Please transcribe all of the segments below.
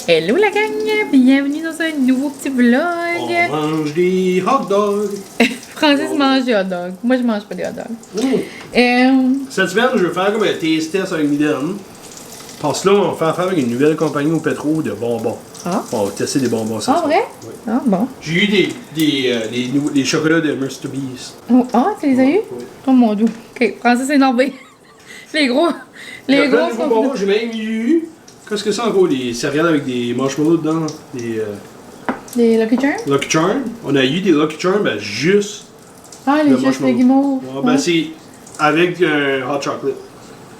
Hello la gang, bienvenue dans un nouveau petit vlog. On mange des hot dogs. Francis mange des hot dogs. Moi je mange pas des hot dogs. Cette semaine, je vais faire comme un taste test avec Mylène. Parce que là, on va faire affaire avec une nouvelle compagnie au pétro de bonbons. Ah. On va tester des bonbons. Ah vrai? Oui. Ah bon. J'ai eu des chocolats de Mr. Beast. Oh, ah, tu les as eu? Oui. Oh mon dieu. Ok, Francis est énervé. Les gros. Les gros sont. bonbons, j'ai même eu. Qu'est-ce que c'est encore? Des céréales avec des marshmallows dedans. Des Lucky Charms? Lucky Charms. On a eu des Lucky Charms, ben juste. Ah, les le juste marshmallow. les guimauves. Ouais, ben c'est avec un hot chocolate.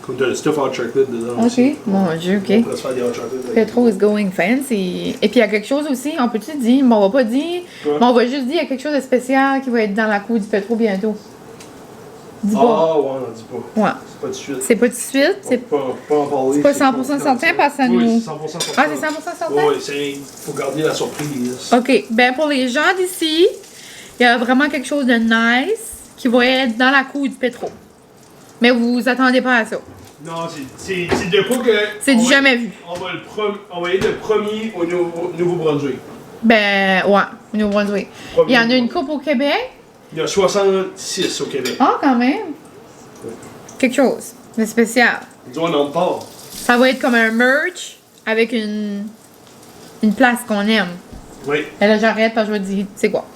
Comme t'as le stuff hot chocolate dedans. Aussi. Ok, mon dieu, On ok. pourrait se faire des hot chocolate. Petro is going fancy. Et puis il y a quelque chose aussi, on peut-tu dire, mais on va pas dire, Quoi? mais on va juste dire, il y a quelque chose de spécial qui va être dans la cour du Petro bientôt. Dis pas. Ah ouais, on dit pas. Ouais. C'est pas de suite. C'est pas tout de suite, c'est Pas en parler. c'est pas 100% certain parce que ça nous. Oui, c'est 100% certain. Ah, c'est 100% certain? Oui, c'est. Faut garder la surprise. Ok, ben pour les gens d'ici, il y a vraiment quelque chose de nice qui va être dans la cour du Petro. Mais vous vous attendez pas à ça. Non, c'est de quoi que. C'est du jamais vu. On va être le premier au Nouveau-Brunswick. Ben, ouais, au Nouveau-Brunswick. Il y en a une coupe au Québec. Il y a 66 au Québec. Ah, quand même. Quelque chose de spécial. Ils ont un nom de part. Ça va être comme un merch avec une place qu'on aime. Oui. Et là, j'arrête parce que je vais dire, c'est quoi.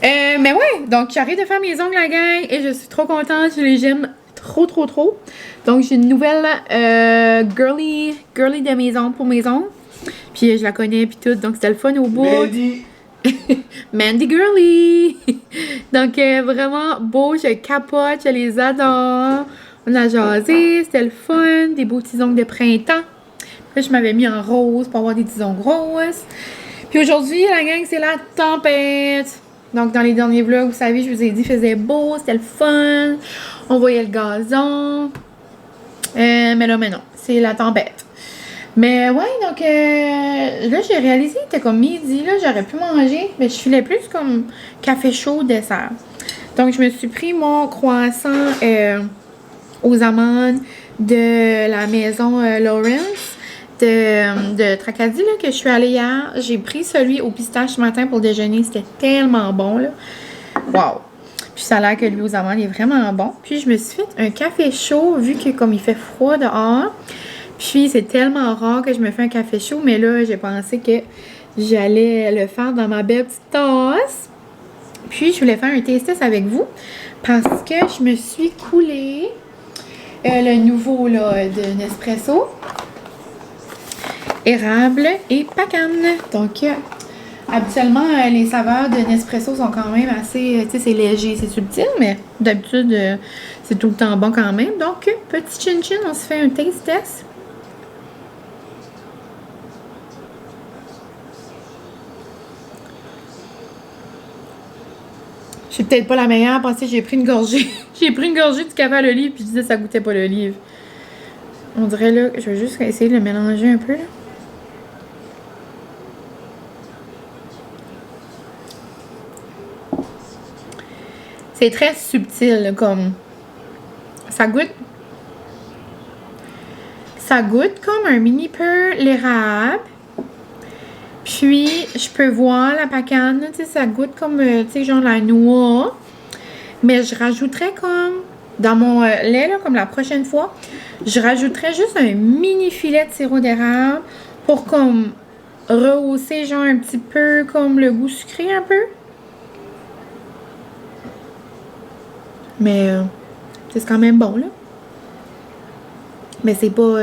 Mais ouais, donc j'arrête de faire mes ongles, la gang, et je suis trop contente. Je les aime trop, trop, trop. Donc, j'ai une nouvelle girly de mes ongles pour mes ongles. Puis, je la connais, puis tout. Donc, c'était le fun au bout. Mandy. Mandy Girly! Donc, vraiment beau, je capote, je les adore. On a jasé, c'était le fun, des beaux petits ongles de printemps. Puis là, je m'avais mis en rose pour avoir des petits ongles roses. Puis aujourd'hui, la gang, c'est la tempête. Donc, dans les derniers vlogs, vous savez, je vous ai dit, il faisait beau, c'était le fun. On voyait le gazon. Mais là, non, c'est la tempête. Mais ouais, donc là, j'ai réalisé, il était comme midi, là, j'aurais pu manger, mais je filais plus comme café chaud, dessert. Donc, je me suis pris mon croissant aux amandes de la maison Lawrence de Tracadie, là, que je suis allée hier. J'ai pris celui au pistache ce matin pour le déjeuner, c'était tellement bon, là. Wow! Puis ça a l'air que lui aux amandes, il est vraiment bon. Puis je me suis fait un café chaud, vu que comme il fait froid dehors. Puis c'est tellement rare que je me fais un café chaud, mais là, j'ai pensé que j'allais le faire dans ma belle petite tasse. Puis je voulais faire un taste test avec vous parce que je me suis coulé le nouveau là, de Nespresso, érable et pacane. Donc, habituellement, les saveurs de Nespresso sont quand même assez, tu sais, c'est léger, c'est subtil, mais d'habitude, c'est tout le temps bon quand même. Donc, petit chin-chin, on se fait un taste test. Je suis peut-être pas la meilleure parce que j'ai pris une gorgée. J'ai pris une gorgée du café à l'olive puis je disais que ça goûtait pas l'olive. On dirait là, je vais juste essayer de le mélanger un peu là. C'est très subtil comme ça goûte comme un mini peu l'érable. Puis, je peux voir la pacane, tu sais, ça goûte comme, tu sais, genre la noix. Mais je rajouterais comme, dans mon lait, là, comme la prochaine fois, je rajouterais juste un mini filet de sirop d'érable pour comme rehausser, genre, un petit peu comme le goût sucré un peu. Mais, c'est quand même bon, là. Mais c'est pas...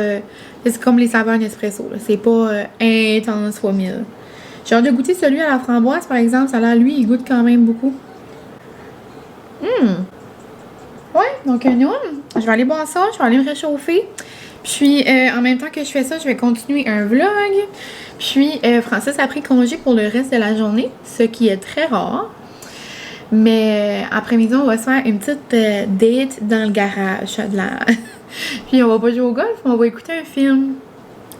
c'est comme les saveurs Nespresso, là. C'est pas intense fois 1000. J'ai hâte de goûter celui à la framboise, par exemple. Ça a l'air, lui, il goûte quand même beaucoup. Ouais, donc je vais aller boire ça. Je vais aller me réchauffer. Puis, en même temps que je fais ça, je vais continuer un vlog. Puis, Francis a pris congé pour le reste de la journée, ce qui est très rare. Mais après-midi, on va se faire une petite date dans le garage. Puis on va pas jouer au golf, on va écouter un film.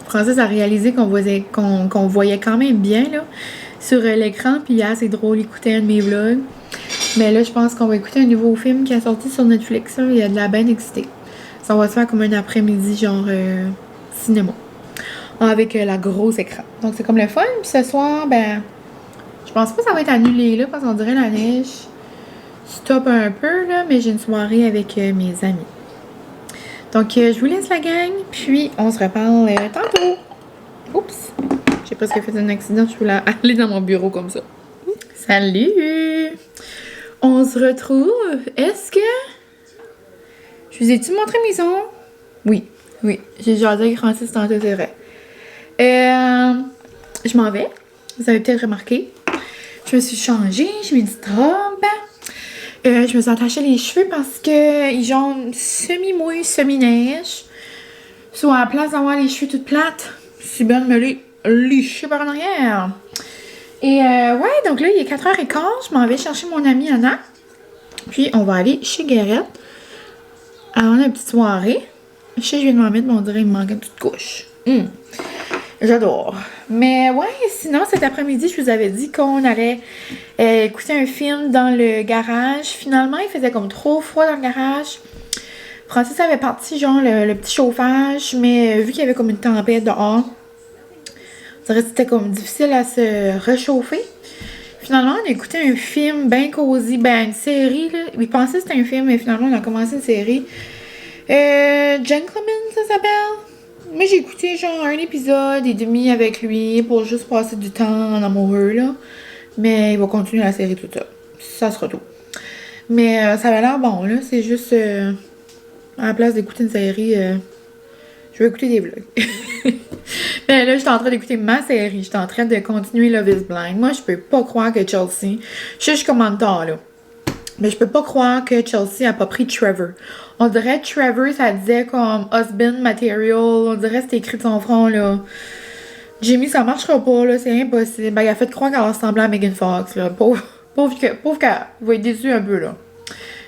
Francis a réalisé qu'on voyait quand même bien là, sur l'écran. Puis hier, c'est drôle, écouter un de mes vlogs. Mais là, je pense qu'on va écouter un nouveau film qui est sorti sur Netflix. Là. Il y a de la bien excité. Ça va se faire comme un après-midi, genre cinéma. avec la grosse écran. Donc c'est comme le fun. Puis ce soir, ben, je pense pas que ça va être annulé là, parce qu'on dirait la neige stop un peu là, mais j'ai une soirée avec mes amis. Donc je vous laisse la gang, puis on se reparle tantôt. Oups! J'ai presque fait un accident, je voulais aller dans mon bureau comme ça. Salut! On se retrouve. Est-ce que... Je vous ai-tu montré mes ongles? Oui, oui. J'ai jasé avec Francis tantôt, c'est vrai. Je m'en vais. Vous avez peut-être remarqué. Je me suis changée, j'ai mis une petite robe. Je me suis attachée les cheveux parce que ils ont semi-mouille, semi-neige. Soit à la place d'avoir les cheveux toutes plates, je suis bien de me les licher par en arrière. Et ouais, donc là, il est 4h15. Je m'en vais chercher mon amie Anna. Puis, on va aller chez Guérette. Alors, on a une petite soirée. Je sais, je viens de m'en mettre, mais on dirait qu'il me manque une petite couche. J'adore. Mais ouais, sinon, cet après-midi, je vous avais dit qu'on allait écouter un film dans le garage. Finalement, il faisait comme trop froid dans le garage. Francis avait parti, genre, le petit chauffage, mais vu qu'il y avait comme une tempête dehors, on dirait que c'était comme difficile à se réchauffer. Finalement, on a écouté un film bien cosy, ben une série, là. Il pensait que c'était un film, mais finalement, on a commencé une série. Gentleman, ça s'appelle. Moi, j'ai écouté genre un épisode et demi avec lui pour juste passer du temps en amoureux, là. Mais il va continuer la série tout ça. Ça sera tout. Mais ça avait l'air bon, là. C'est juste, à la place d'écouter une série, je vais écouter des vlogs. Ben là, j'étais en train d'écouter ma série. J'étais en train de continuer Love is Blind. Moi, je peux pas croire que Chelsea... Je sais, je commande tard, là. Mais je peux pas croire que Chelsea a pas pris Trevor. On dirait Trevor, ça disait comme husband material. On dirait que c'était écrit de son front, là. Jamie, ça marchera pas, là. C'est impossible. Ben, il a fait croire qu'elle ressemblait à Megan Fox, là. Pauvre qu'elle va être déçue un peu, là.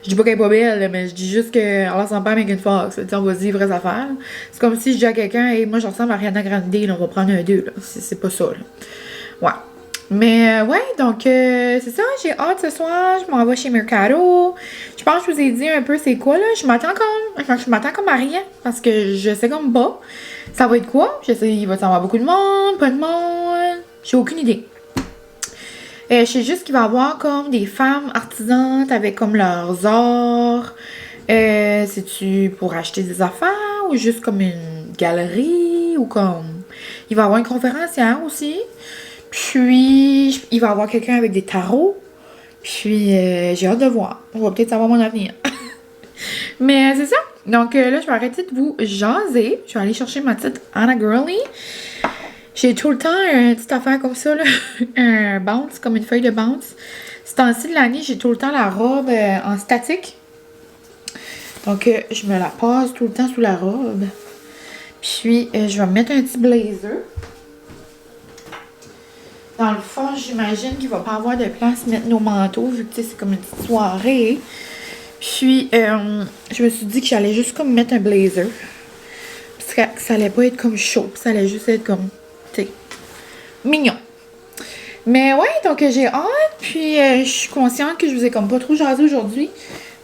Je dis pas qu'elle est pas belle, mais je dis juste qu'elle ressemble pas à Megan Fox. On va se dire vraies affaires. C'est comme si je dis à quelqu'un, hey, moi je ressemble à Ariana Grande, là, on va prendre un 2. C'est pas ça. Là. Ouais. Mais ouais, donc c'est ça, j'ai hâte ce soir. Je m'en vais chez Mercado. Je pense que je vous ai dit un peu c'est quoi là. Je m'attends comme à rien. Parce que je sais comme pas. Ça va être quoi? Je sais, il va y avoir beaucoup de monde, pas de monde. J'ai aucune idée. Je sais juste qu'il va y avoir comme des femmes artisanes avec comme leurs arts. C'est-tu pour acheter des affaires ou juste comme une galerie ou comme... Il va y avoir une conférencière aussi. Puis, il va y avoir quelqu'un avec des tarots. Puis, j'ai hâte de voir. On va peut-être savoir mon avenir. Mais c'est ça. Donc là, je vais arrêter de vous jaser. Je vais aller chercher ma petite Anna Girly. J'ai tout le temps une petite affaire comme ça, là. Un bounce, comme une feuille de bounce. Ce temps-ci de l'année, j'ai tout le temps la robe en statique. Donc, je me la passe tout le temps sous la robe. Puis, je vais me mettre un petit blazer. Dans le fond, j'imagine qu'il va pas avoir de place mettre nos manteaux, vu que c'est comme une petite soirée. Puis, je me suis dit que j'allais juste comme mettre un blazer. Parce que ça allait pas être comme chaud. Ça allait juste être comme... mignon. Mais ouais, donc j'ai hâte. Puis je suis consciente que je vous ai comme pas trop jasé aujourd'hui.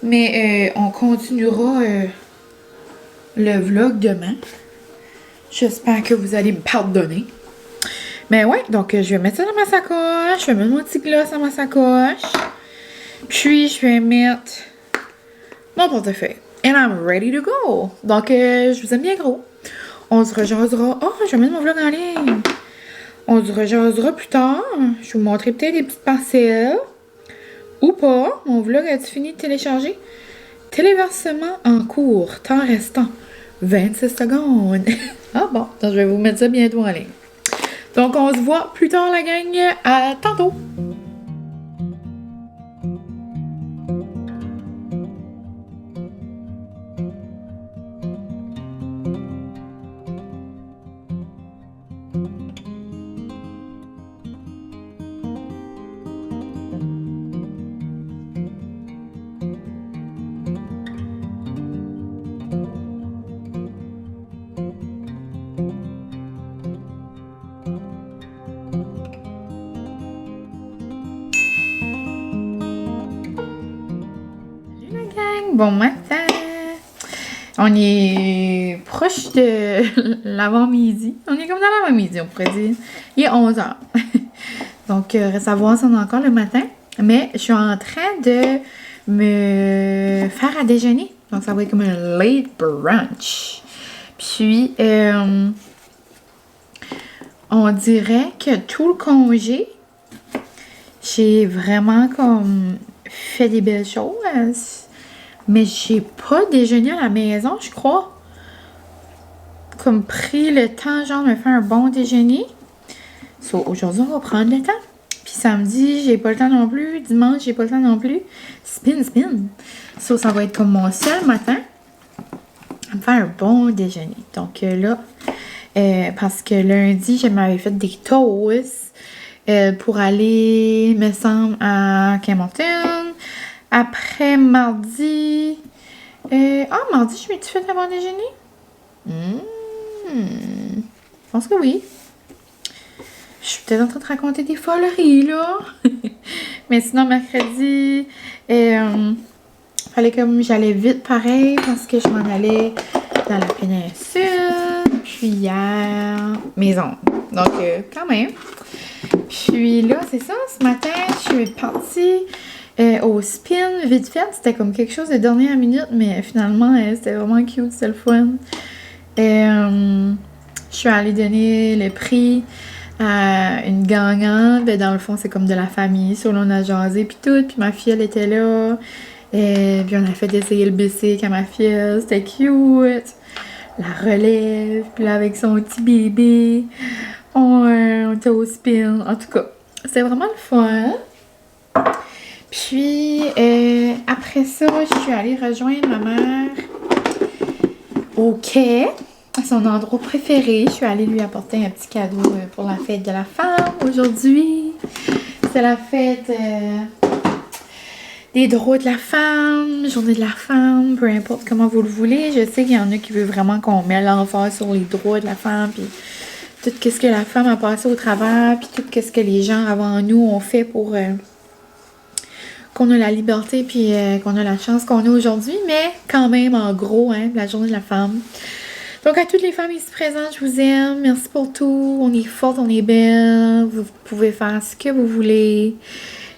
Mais on continuera le vlog demain. J'espère que vous allez me pardonner. Mais ouais, donc je vais mettre ça dans ma sacoche. Je vais mettre mon petit gloss dans ma sacoche. Puis je vais mettre mon portefeuille. And I'm ready to go. Donc je vous aime bien gros. On se rejasera. Oh, je vais mettre mon vlog en ligne. On se rejasera plus tard. Je vais vous montrer peut-être des petites parcelles. Ou pas. Mon vlog a-t-il fini de télécharger? Téléversement en cours. Temps restant. 26 secondes. Ah bon. Donc, je vais vous mettre ça bientôt en ligne. Donc, on se voit plus tard, la gang. À tantôt. Bon matin! On est proche de l'avant-midi. On est comme dans l'avant-midi, on pourrait dire. Il est 11h. Donc, reste à voir si on a encore le matin. Mais je suis en train de me faire à déjeuner. Donc, ça va être comme un late brunch. Puis, on dirait que tout le congé, j'ai vraiment comme fait des belles choses. Mais j'ai pas déjeuné à la maison, je crois. Comme pris le temps, genre, de me faire un bon déjeuner. So, aujourd'hui, on va prendre le temps. Puis samedi, j'ai pas le temps non plus. Dimanche, j'ai pas le temps non plus. Spin. So, ça va être comme mon seul matin à me faire un bon déjeuner. Donc là, parce que lundi, je m'avais fait des toasts pour aller, me semble, à Campbellton. Après, mardi... mardi, je m'étais fait un bon déjeuner? Je pense que oui. Je suis peut-être en train de raconter des foleries, là. Mais sinon, mercredi, fallait que j'allais vite pareil parce que je m'en allais dans la péninsule. Puis hier, maison. Donc, quand même. Puis là, c'est ça. Ce matin, je suis partie... au spin, vite fait, c'était comme quelque chose de dernière minute, mais finalement, c'était vraiment cute, c'était le fun. Je suis allée donner le prix à une gagnante. Dans le fond, c'est comme de la famille. Sur on a jasé, puis tout. Puis ma fille, elle était là. Puis on a fait essayer le bicycle à ma fille. C'était cute. La relève. Puis là, avec son petit bébé, on était au spin. En tout cas, c'était vraiment le fun. Puis, après ça, je suis allée rejoindre ma mère au quai, à son endroit préféré. Je suis allée lui apporter un petit cadeau pour la fête de la femme aujourd'hui. C'est la fête des droits de la femme, journée de la femme, peu importe comment vous le voulez. Je sais qu'il y en a qui veulent vraiment qu'on mette l'emphase sur les droits de la femme, puis tout ce que la femme a passé au travers, puis tout ce que les gens avant nous ont fait pour... qu'on a la liberté puis qu'on a la chance qu'on a aujourd'hui, mais quand même, en gros, hein, la journée de la femme. Donc, à toutes les femmes ici présentes, je vous aime. Merci pour tout. On est fortes, on est belles. Vous pouvez faire ce que vous voulez.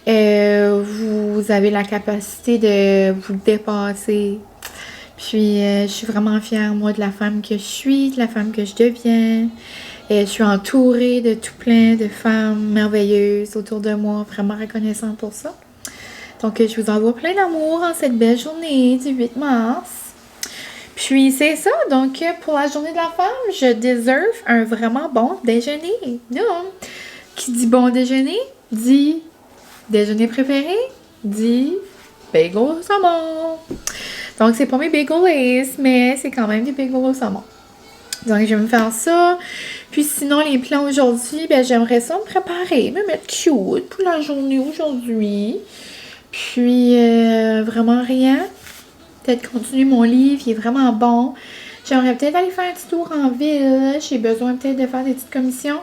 Vous avez la capacité de vous dépasser. Puis, je suis vraiment fière, moi, de la femme que je suis, de la femme que je deviens. Je suis entourée de tout plein de femmes merveilleuses autour de moi. Vraiment reconnaissante pour ça. Donc, je vous envoie plein d'amour en cette belle journée du 8 mars. Puis, c'est ça. Donc, pour la journée de la femme, je déserve un vraiment bon déjeuner. Non. Qui dit bon déjeuner, dit déjeuner préféré, dit bagel au saumon. Donc, c'est pas mes bagel lace, mais c'est quand même des bagels au saumon. Donc, je vais me faire ça. Puis, sinon, les plans aujourd'hui, ben, j'aimerais ça me préparer, me mettre cute pour la journée aujourd'hui. Puis, vraiment rien. Peut-être continuer mon livre, il est vraiment bon. J'aimerais peut-être aller faire un petit tour en ville. J'ai besoin peut-être de faire des petites commissions.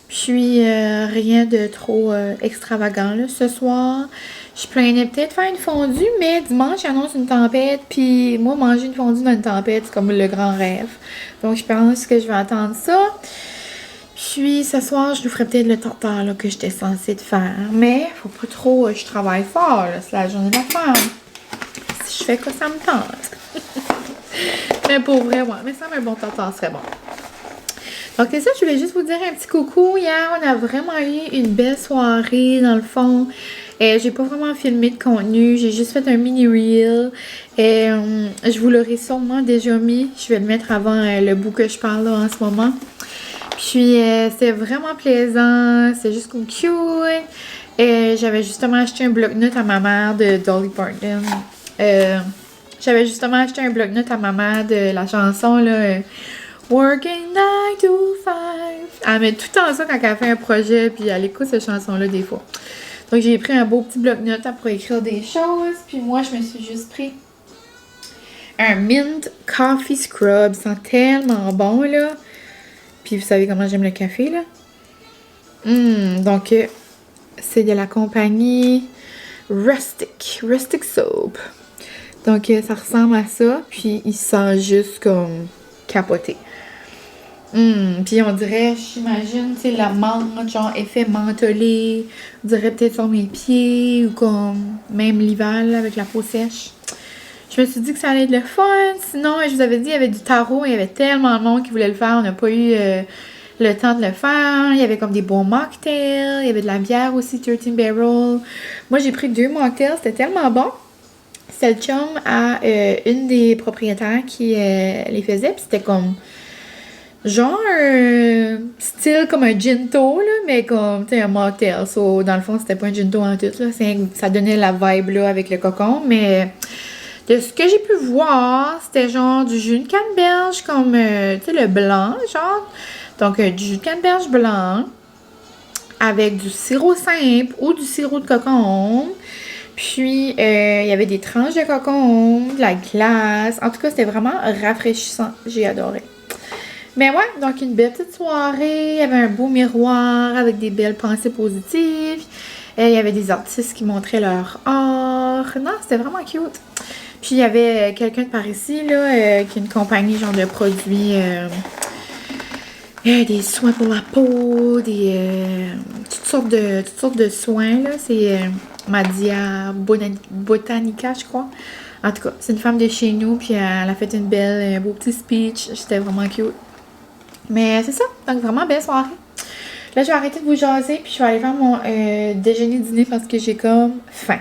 Puis, rien de trop extravagant là, ce soir. Je planais peut-être faire une fondue, mais dimanche, j'annonce une tempête. Puis, moi, manger une fondue dans une tempête, c'est comme le grand rêve. Donc, je pense que je vais attendre ça. Puis, ce soir, je nous ferai peut-être le tartare là, que j'étais censée de faire. Mais, faut pas trop, je travaille fort, là. C'est la journée de la femme. Si je fais quoi, ça me tente. Mais pour vrai, ouais. Mais ça, un bon tartare serait bon. Donc, c'est ça, je voulais juste vous dire un petit coucou. Hier, on a vraiment eu une belle soirée, dans le fond. J'ai pas vraiment filmé de contenu. J'ai juste fait un mini reel. Je vous l'aurai sûrement déjà mis. Je vais le mettre avant le bout que je parle là, en ce moment. Puis, c'était vraiment plaisant. C'est juste comme cute. J'avais justement acheté un bloc-notes à ma mère de Dolly Parton. J'avais justement acheté un bloc-notes à ma mère de la chanson, là, Working 9 to 5. Elle met tout le temps ça quand elle fait un projet, puis elle écoute cette chanson-là des fois. Donc, j'ai pris un beau petit bloc-notes pour écrire des choses. Puis moi, je me suis juste pris un Mint Coffee Scrub. Ça sent tellement bon, là. Puis vous savez comment j'aime le café, là? Donc, c'est de la compagnie Rustic Soap. Donc, ça ressemble à ça. Puis, il sent juste comme capoté. Puis, on dirait, j'imagine, tu sais, la menthe, genre effet mentholé. On dirait peut-être sur mes pieds ou comme même l'hiver là, avec la peau sèche. Je me suis dit que ça allait être le fun. Sinon, je vous avais dit, il y avait du tarot. Il y avait tellement de monde qui voulait le faire. On n'a pas eu le temps de le faire. Il y avait comme des bons mocktails. Il y avait de la bière aussi, 13 Barrel. Moi, j'ai pris 2 mocktails. C'était tellement bon. C'était le chum à une des propriétaires qui les faisait. Puis c'était comme genre style comme un ginto, là, mais comme, tu sais, un mocktail. So, dans le fond, c'était pas un ginto en tout, là. Ça donnait la vibe, là, avec le cocon. Mais de ce que j'ai pu voir, c'était genre du jus de canneberge, comme, tu sais, le blanc, genre. Donc, du jus de canneberge blanc avec du sirop simple ou du sirop de cocon. Puis, il y avait des tranches de cocon, de la glace. En tout cas, c'était vraiment rafraîchissant. J'ai adoré. Mais ouais, donc une belle petite soirée. Il y avait un beau miroir avec des belles pensées positives. Il y avait des artistes qui montraient leur art. Non, c'était vraiment cute. Puis, il y avait quelqu'un de par ici, là, qui a une compagnie genre de produits... des soins pour la peau, toutes sortes de soins, là. C'est Madia Botanica, je crois. En tout cas, c'est une femme de chez nous, puis elle a fait un beau petit speech. C'était vraiment cute. Mais c'est ça, donc vraiment belle soirée. Là, je vais arrêter de vous jaser, puis je vais aller faire mon déjeuner-dîner parce que j'ai comme faim.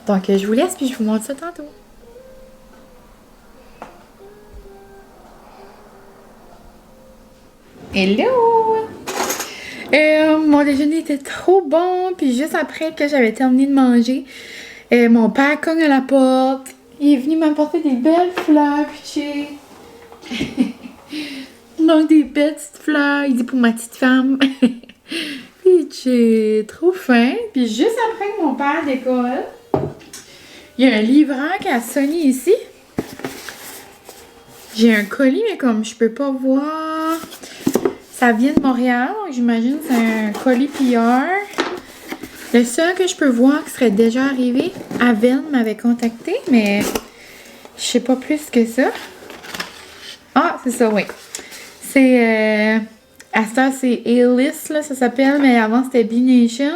Donc, je vous laisse, puis je vous montre ça tantôt. Hello! Mon déjeuner était trop bon, puis juste après que j'avais terminé de manger, mon père cogne à la porte. Il est venu m'apporter des belles fleurs, puis donc des belles petites fleurs, il dit pour ma petite femme. Puis j'ai trop faim. Puis juste après que mon père décolle, il y a un livreur qui a sonné ici. J'ai un colis, mais comme je peux pas voir... Ça vient de Montréal, donc j'imagine que c'est un colis PR. Le seul que je peux voir qui serait déjà arrivé, Aven m'avait contacté, mais je sais pas plus que ça. Ah, c'est ça, oui. C'est... à ça, c'est A-List, là, ça s'appelle, mais avant c'était B-Nation.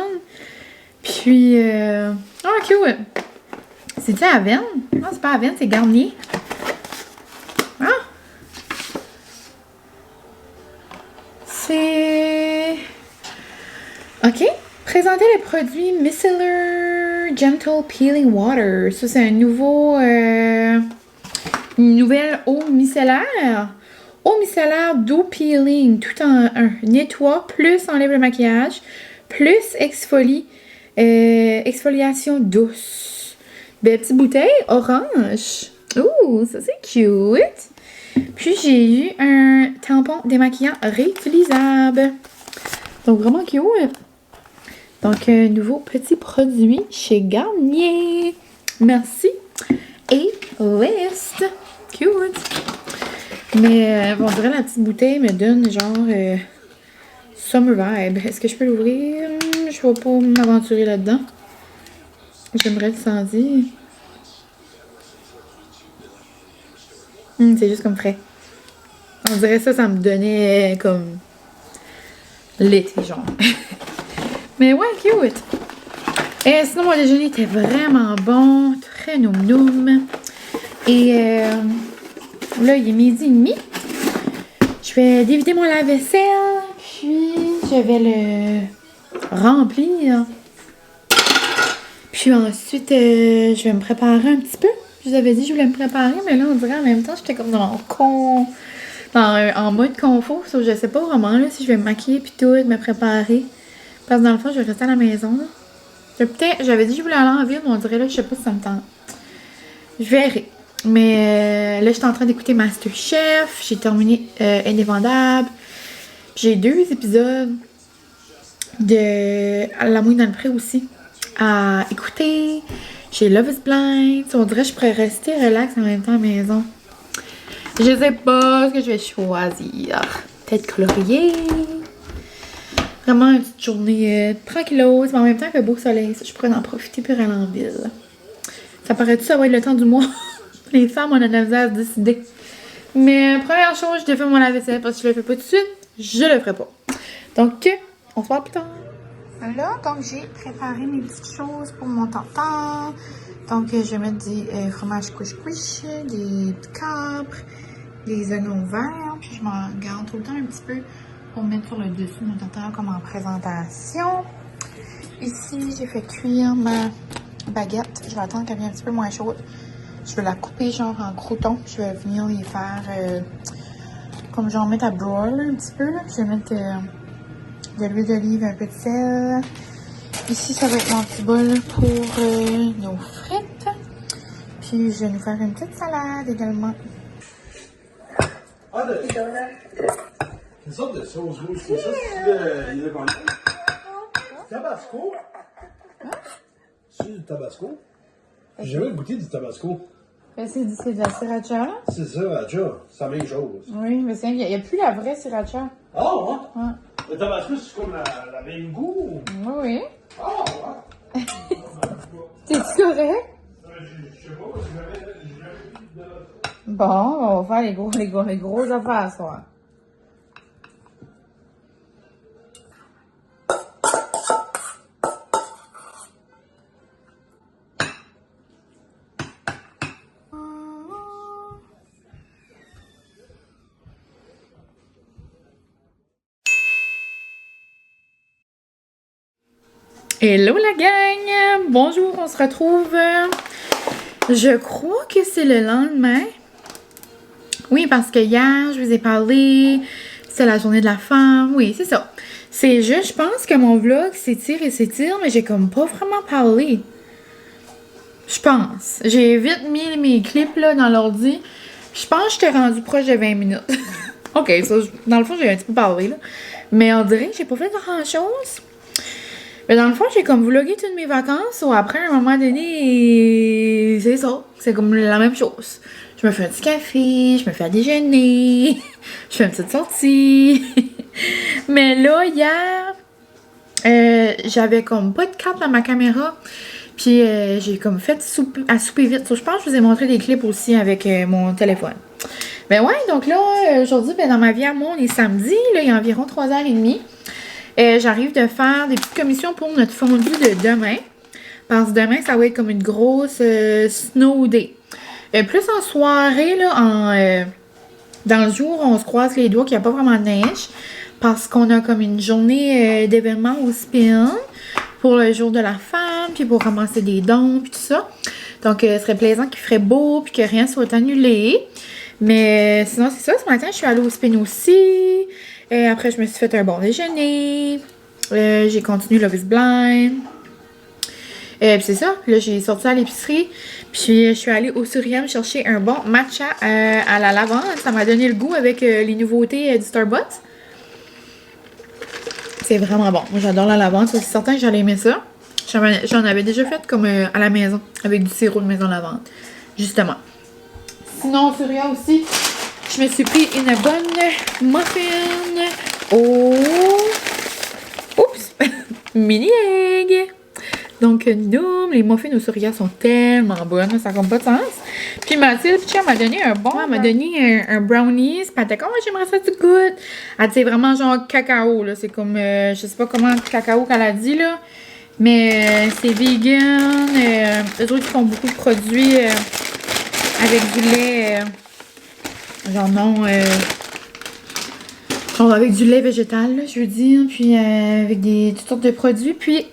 Puis... oh, cute! C'est-tu Aven? Non, c'est pas Aven, c'est Garnier. Ah! C'est... OK. Présenter le produit Micellar Gentle Peeling Water. Ça, c'est un nouveau... une nouvelle eau micellaire. Eau micellaire doux peeling, tout en un. Nettoie, plus enlève le maquillage, plus exfoliation douce. Belle petite bouteille, orange. Ouh, ça c'est cute. Puis j'ai eu un tampon démaquillant réutilisable. Donc vraiment cute. Donc un nouveau petit produit chez Garnier. Merci. Et list. Cute. Mais on dirait la petite bouteille me donne genre summer vibe. Est-ce que je peux l'ouvrir? Je vais pas m'aventurer là-dedans. J'aimerais le sentir. C'est juste comme frais. On dirait ça me donnait comme l'été, genre. Mais ouais, cute. Et sinon, mon déjeuner était vraiment bon. Très noum-noum. Et là, il est 12h30. Je vais dévider mon lave-vaisselle. Puis, je vais le remplir. Puis ensuite, je vais me préparer un petit peu. Je vous avais dit que je voulais me préparer, mais là, on dirait en même temps, j'étais comme en mode confort. So, je sais pas vraiment là, si je vais me maquiller puis tout, me préparer. Parce que dans le fond, je vais rester à la maison. J'avais dit que je voulais aller en ville, mais on dirait là, je sais pas si ça me tente. Je verrai. Mais là, j'étais en train d'écouter MasterChef. J'ai terminé Indéfendable. J'ai 2 épisodes de L'amour dans le pré aussi à écouter. J'ai Love is Blind. On dirait que je pourrais rester relax en même temps à la maison. Je sais pas ce que je vais choisir. Peut-être colorier. Vraiment une petite journée tranquilleuse, mais en même temps, il fait beau soleil. Je pourrais en profiter pour aller en ville. Ça paraît-tu, ça va être le temps du mois? Les femmes, on a de la misère à se décider. Mais première chose, je défais mon lave-vaisselle parce que je le fais pas tout de suite, je le ferai pas. Donc, on se voit plus tard. Là, donc j'ai préparé mes petites choses pour mon tartare. Donc, je vais mettre du fromage couche-couche, des capres, des oignons verts. Puis je m'en garde tout le temps un petit peu pour mettre sur le dessus de mon tartare comme en présentation. Ici, j'ai fait cuire ma baguette. Je vais attendre qu'elle vienne un petit peu moins chaude. Je vais la couper genre en croûtons. Je vais venir les faire comme genre mettre à broil un petit peu. Là. Je vais mettre de l'huile d'olive, un peu de sel. Ici, ça va être mon petit bol pour nos frites. Puis, je vais nous faire une petite salade également. Ah, c'est une sorte de sauce rouge. C'est ça, c'est du tabasco. Hein? C'est du tabasco. J'ai jamais goûté du tabasco. C'est de la sriracha, là? C'est ça, sriracha. C'est la même chose. Oui, mais il n'y a plus la vraie sriracha. Ah, ouais? Ouais. Le tabasco, c'est comme la même goût? Oui, oui. Ah, ouais. T'es-tu correct? Je sais pas, j'ai jamais vu de... Bon, on va faire les gros affaires ce soir. Hello la gang! Bonjour, on se retrouve. Je crois que c'est le lendemain. Oui, parce que hier, je vous ai parlé. C'est la journée de la femme. Oui, c'est ça. C'est juste, je pense que mon vlog s'étire, mais j'ai comme pas vraiment parlé. Je pense. J'ai vite mis mes clips là dans l'ordi. Je pense que j'étais rendue proche de 20 minutes. Ok, ça, dans le fond, j'ai un petit peu parlé là. Mais on dirait que j'ai pas fait grand chose. Mais dans le fond, j'ai comme vlogué toutes mes vacances, ou après, à un moment donné, c'est ça. C'est comme la même chose. Je me fais un petit café, je me fais à déjeuner, je fais une petite sortie. Mais là, hier, j'avais comme pas de carte dans ma caméra, puis j'ai comme fait à souper vite. Je pense que je vous ai montré des clips aussi avec mon téléphone. Ben ouais, donc là, aujourd'hui, ben dans ma vie à moi, on est samedi, là, il y a environ 3h30. J'arrive de faire des petites commissions pour notre fondue de demain. Parce que demain, ça va être comme une grosse snow day. Plus en soirée, là, dans le jour, on se croise les doigts qu'il n'y a pas vraiment de neige. Parce qu'on a comme une journée d'événements au spin pour le jour de la femme, puis pour ramasser des dons, puis tout ça. Donc, ce serait plaisant qu'il ferait beau, puis que rien soit annulé. Mais sinon, c'est ça. Ce matin, je suis allée au spin aussi. Après, je me suis fait un bon déjeuner. J'ai continué Love is Blind. Puis c'est ça. Là, j'ai sorti à l'épicerie. Puis je suis allée au Surium chercher un bon matcha à la lavande. Ça m'a donné le goût avec les nouveautés du Starbucks. C'est vraiment bon. Moi, j'adore la lavande. C'est certain que j'allais aimer ça. J'en avais déjà fait comme à la maison. Avec du sirop de maison lavande. Justement. Sinon, au Surium aussi, je me suis pris une bonne muffin au... Oups! Mini egg! Donc, nous, les muffins au Surya sont tellement bonnes, ça n'a pas de sens. Puis Mathilde, elle m'a donné un bon, elle m'a donné un brownies. Puis elle était comme, j'aimerais ça que tu goûtes. Elle dit, c'est vraiment genre cacao, là. C'est comme, je sais pas comment cacao qu'elle a dit, là. Mais c'est vegan. Eux autres, ils font beaucoup de produits avec du lait. Genre non, genre avec du lait végétal, là, je veux dire, puis avec toutes sortes de produits, puis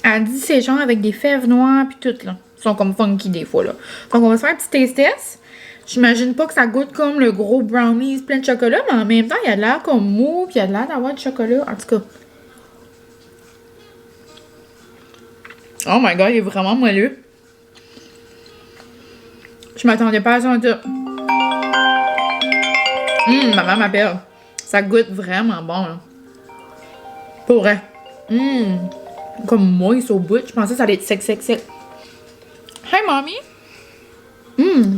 elle dit c'est genre avec des fèves noires, puis tout, là. Ils sont comme funky des fois, là. Donc on va se faire un petit taste test. J'imagine pas que ça goûte comme le gros brownies plein de chocolat, mais en même temps, il y a de l'air comme mou, puis il y a de l'air d'avoir du chocolat, en tout cas. Oh my god, il est vraiment moelleux. Je m'attendais pas à ça. Maman m'appelle. Ça goûte vraiment bon, là. Pour vrai. Comme moi, au bout. Je pensais que ça allait être sec. Hey, mommy!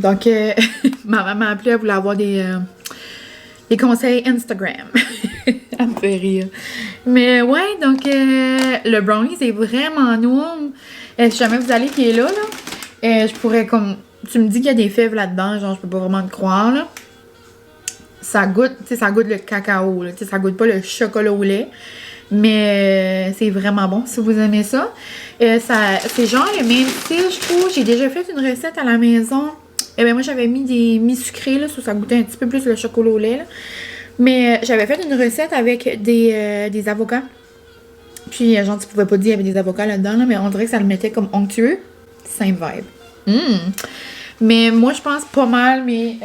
Donc, maman m'a appelé, elle voulait avoir des conseils Instagram. Elle me fait rire. Mais ouais, donc, le brownie, c'est vraiment noir. Si jamais vous allez qui est là, je pourrais comme tu me dis qu'il y a des fèves là-dedans, genre je peux pas vraiment te croire, là. Ça goûte, tu sais, ça goûte le cacao, là. Tu sais, ça goûte pas le chocolat au lait. Mais c'est vraiment bon si vous aimez ça. C'est genre le même style, je trouve. J'ai déjà fait une recette à la maison. Et ben moi, j'avais mis des mi-sucrés, là, ça goûtait un petit peu plus le chocolat au lait, là. Mais j'avais fait une recette avec des avocats. Puis, genre, tu pouvais pas dire qu'il y avait des avocats là-dedans, là, mais on dirait que ça le mettait comme onctueux. Same vibe. Mais moi, je pense pas mal, mes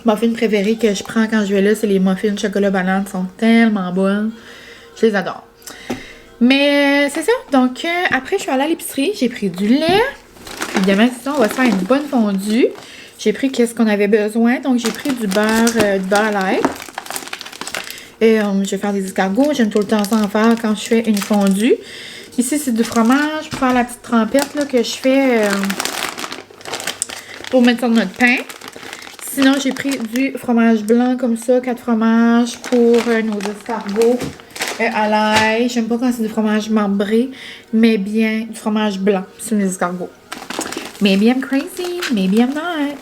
muffins préférés que je prends quand je vais là, c'est les muffins chocolat banane. Ils sont tellement bonnes. Je les adore. Mais c'est ça. Donc, après, je suis allée à l'épicerie. J'ai pris du lait. Évidemment, c'est ça, on va se faire une bonne fondue. J'ai pris qu'est-ce qu'on avait besoin. Donc, j'ai pris du beurre à l'ail. Et je vais faire des escargots. J'aime tout le temps ça en faire quand je fais une fondue. Ici, c'est du fromage pour faire la petite trempette là, que je fais pour mettre sur notre pain. Sinon, j'ai pris du fromage blanc comme ça, 4 fromages pour nos escargots à l'ail. J'aime pas quand c'est du fromage marbré, mais bien du fromage blanc sur mes escargots. Maybe I'm crazy, maybe I'm not.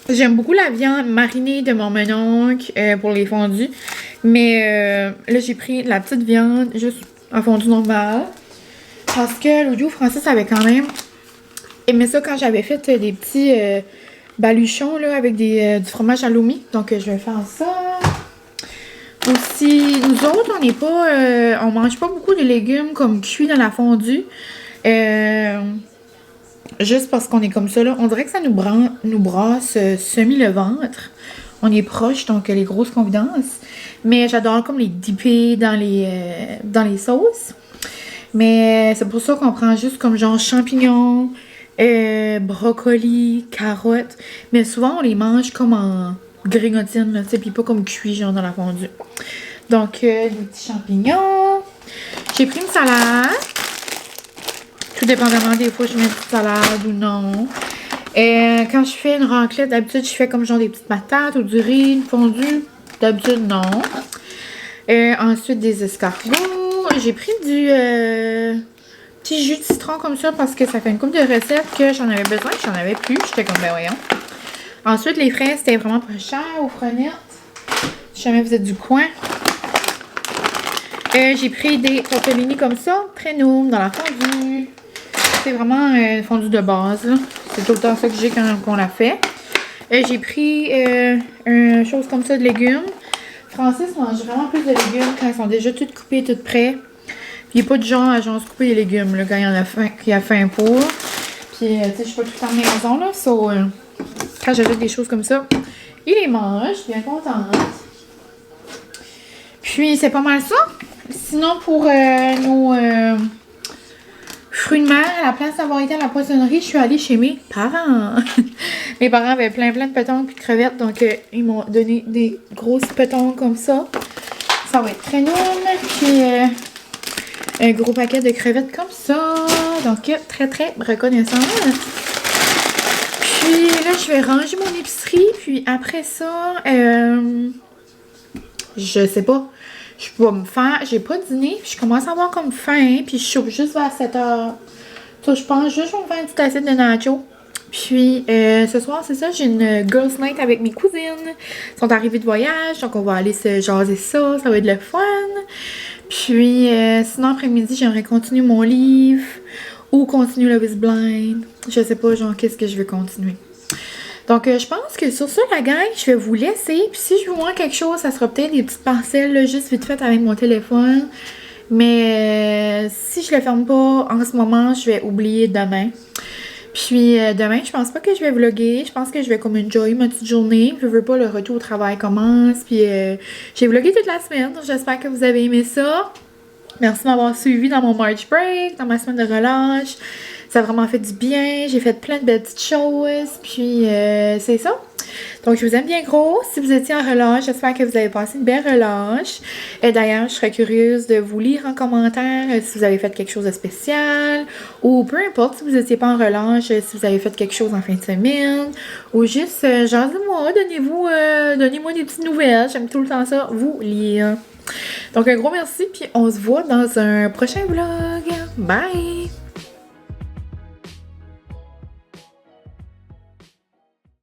J'aime beaucoup la viande marinée de mon mononcle pour les fondus. Mais là, j'ai pris la petite viande juste en fondue normale. Parce que l'autre jour, Francis avait quand même aimé ça quand j'avais fait des petits baluchons là, avec du fromage à l'oumi. Donc, je vais faire ça. Aussi, nous autres, on n'est pas... on mange pas beaucoup de légumes comme cuits dans la fondue. Juste parce qu'on est comme ça, là. On dirait que ça nous brasse semi le ventre. On est proche, donc les grosses confidences. Mais j'adore comme les dipper dans les sauces. Mais c'est pour ça qu'on prend juste comme genre champignons, brocolis, carottes. Mais souvent, on les mange comme en grigotine, là, tu sais, puis pas comme cuit, genre dans la fondue. Donc, des petits champignons. J'ai pris une salade. Tout dépendamment des fois, je mets une petite salade ou non. Quand je fais une raclette, d'habitude, je fais comme genre des petites patates ou du riz, une fondue. D'habitude, non. Ensuite, des escargots. J'ai pris du petit jus de citron comme ça parce que ça fait une couple de recettes que j'en avais besoin. J'en avais plus. J'étais comme, ben voyons. Ensuite, les fraises, c'était vraiment pas cher aux Fronettes. Si jamais vous êtes du coin. J'ai pris des tortellini comme ça, très nouveau dans la fondue. C'est vraiment une fondue de base. C'est tout le temps ça que j'ai quand on la fait. J'ai pris une chose comme ça de légumes. Francis mange vraiment plus de légumes quand ils sont déjà tous coupés, tout prêts. Puis il n'est pas du genre à genre se couper les légumes là, quand il y a faim pour. Puis tu sais, je suis pas tout le temps à la maison là. So, quand j'ajoute des choses comme ça, il les mange. Je suis bien contente. Puis c'est pas mal ça. Sinon, pour nos fruits de mer, à la place d'avoir été à la poissonnerie, je suis allée chez mes parents. Mes parents avaient plein de pétons et de crevettes, donc ils m'ont donné des grosses pétons comme ça. Ça va être très noble. Puis un gros paquet de crevettes comme ça. Donc, très reconnaissante. Puis là, je vais ranger mon épicerie. Puis après ça, je sais pas. Je vais me faire... J'ai pas dîné, puis je commence à avoir comme faim, puis je soupe juste vers 7h. Ça, je pense juste que je vais me faire une petite assiette de nacho. Puis, ce soir, c'est ça, j'ai une girls night avec mes cousines. Elles sont arrivées de voyage, donc on va aller se jaser ça, ça va être le fun. Puis, sinon, après-midi, j'aimerais continuer mon livre ou continuer Love is Blind. Je sais pas, genre, qu'est-ce que je vais continuer. Donc, je pense que sur ça, la gang, je vais vous laisser. Puis si je vous vois quelque chose, ça sera peut-être des petites parcelles, là, juste vite fait avec mon téléphone. Mais si je le ferme pas en ce moment, je vais oublier demain. Puis demain, je pense pas que je vais vlogger. Je pense que je vais comme enjoy ma petite journée. Je veux pas, le retour au travail commence. Puis j'ai vlogué toute la semaine. J'espère que vous avez aimé ça. Merci de m'avoir suivi dans mon March break, dans ma semaine de relâche. Ça a vraiment fait du bien. J'ai fait plein de belles petites choses. Puis, c'est ça. Donc, je vous aime bien gros. Si vous étiez en relâche, j'espère que vous avez passé une belle relâche. Et d'ailleurs, je serais curieuse de vous lire en commentaire si vous avez fait quelque chose de spécial. Ou peu importe si vous n'étiez pas en relâche, si vous avez fait quelque chose en fin de semaine. Ou juste, jasez-moi, donnez-moi des petites nouvelles. J'aime tout le temps ça, vous lire. Donc, un gros merci. Puis, on se voit dans un prochain vlog. Bye!